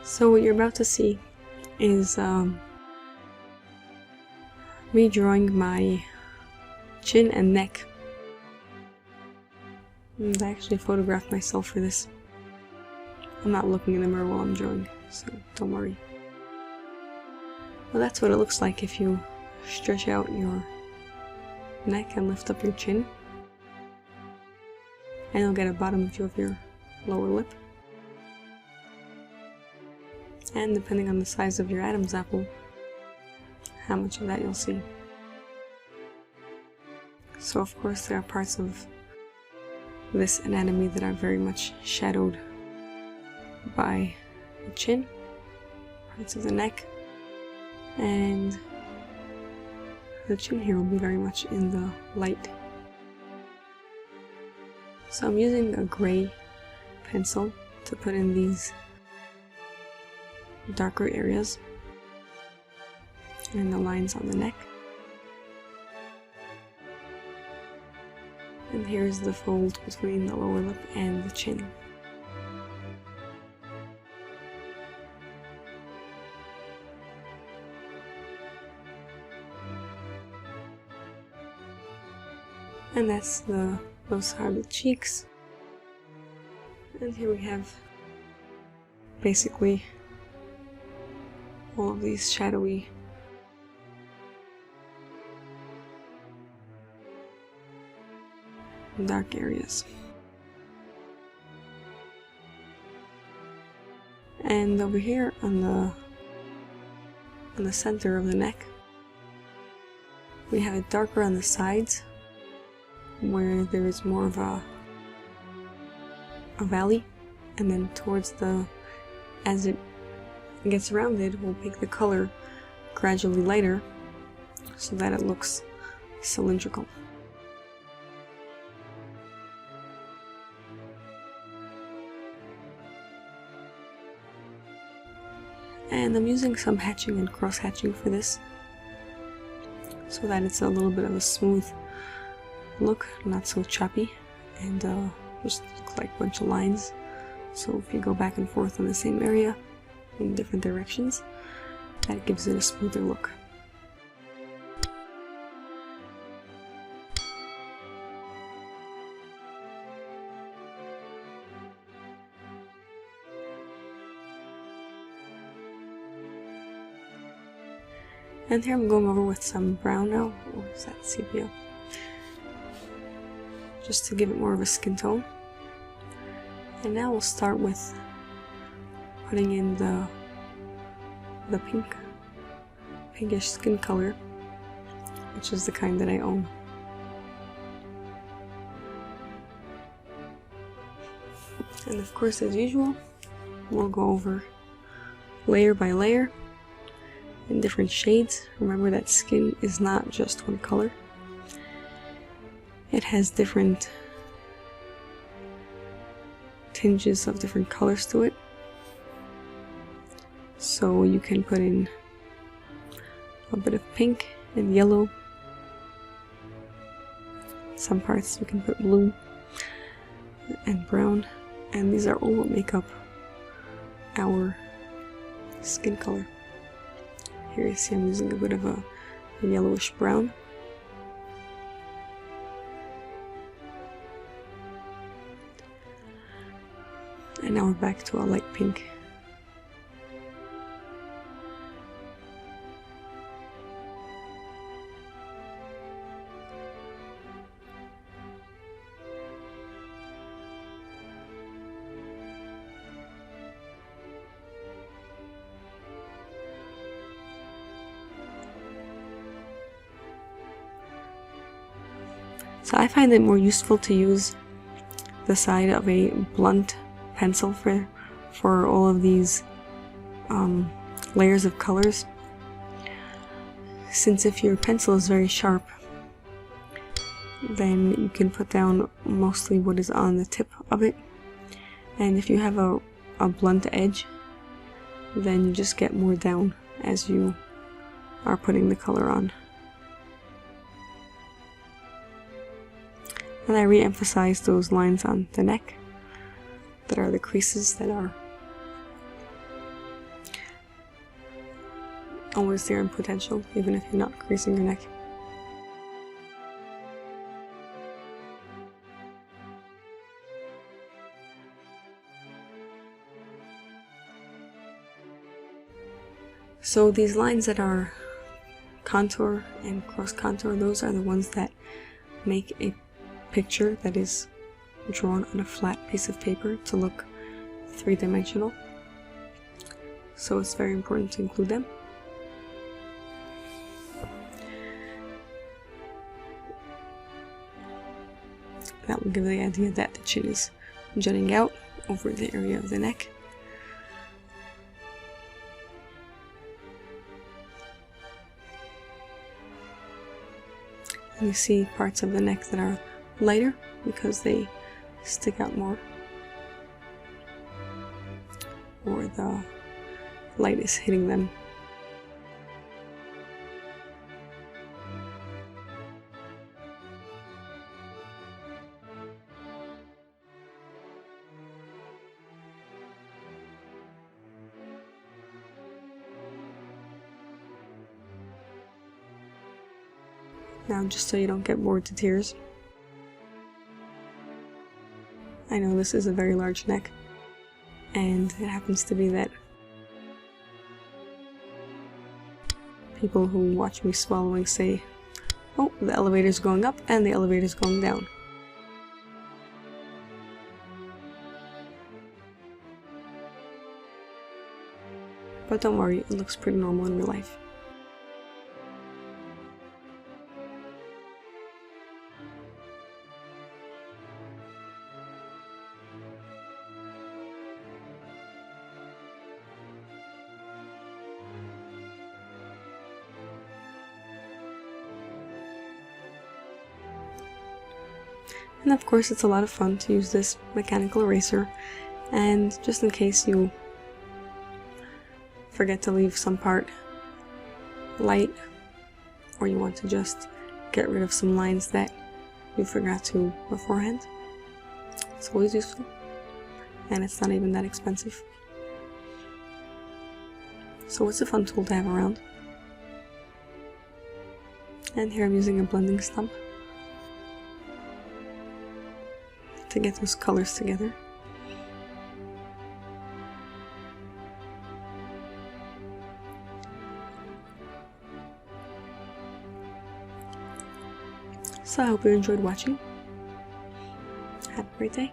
So what you're about to see is me drawing my chin and neck. And I actually photographed myself for this. I'm not looking in the mirror while I'm drawing, so don't worry. Well, that's what it looks like if you stretch out your neck and lift up your chin. And you'll get a bottom view of your lower lip. And depending on the size of your Adam's apple, how much of that you'll see. So of course there are parts of this anatomy that are very much shadowed by the chin, parts of the neck, and the chin here will be very much in the light. So I'm using a gray pencil to put in these darker areas and the lines on the neck. And here's the fold between the lower lip and the chin. And those are the cheeks. And here we have basically all of these shadowy dark areas. And over here on the center of the neck, we have it darker on the sides, where there is more of a valley, and then towards as it gets rounded, we'll make the color gradually lighter so that it looks cylindrical. And I'm using some hatching and cross hatching for this, so that it's a little bit of a smooth look, not so choppy, and just looks like a bunch of lines. So if you go back and forth in the same area in different directions, that gives it a smoother look. And here I'm going over with some brown now, or is that sepia? Just to give it more of a skin tone. And now we'll start with putting in the pinkish skin color, which is the kind that I own. And of course, as usual, we'll go over layer by layer in different shades. Remember that skin is not just one color. It has different tinges of different colors to it. So you can put in a bit of pink and yellow. Some parts you can put blue and brown. And these are all what make up our skin color. Here you see I'm using a bit of a yellowish brown. And now we're back to a light pink. So I find it more useful to use the side of a blunt pencil for all of these layers of colors, since if your pencil is very sharp, then you can put down mostly what is on the tip of it, and if you have a blunt edge, then you just get more down as you are putting the color on. And I re-emphasize those lines on the neck that are the creases that are always there in potential, even if you're not creasing your neck. So these lines that are contour and cross contour, those are the ones that make a picture that is drawn on a flat piece of paper to look three-dimensional. So it's very important to include them. That will give the idea that the chin is jutting out over the area of the neck. And you see parts of the neck that are lighter because they stick out more, or the light is hitting them. Now, just so you don't get bored to tears, I know this is a very large neck, and it happens to be that people who watch me swallowing say, oh, the elevator's going up and the elevator's going down. But don't worry, it looks pretty normal in real life. And of course, it's a lot of fun to use this mechanical eraser, and just in case you forget to leave some part light, or you want to just get rid of some lines that you forgot to beforehand, it's always useful, and it's not even that expensive. So it's a fun tool to have around. And here I'm using a blending stump to get those colors together. So I hope you enjoyed watching. Have a great day.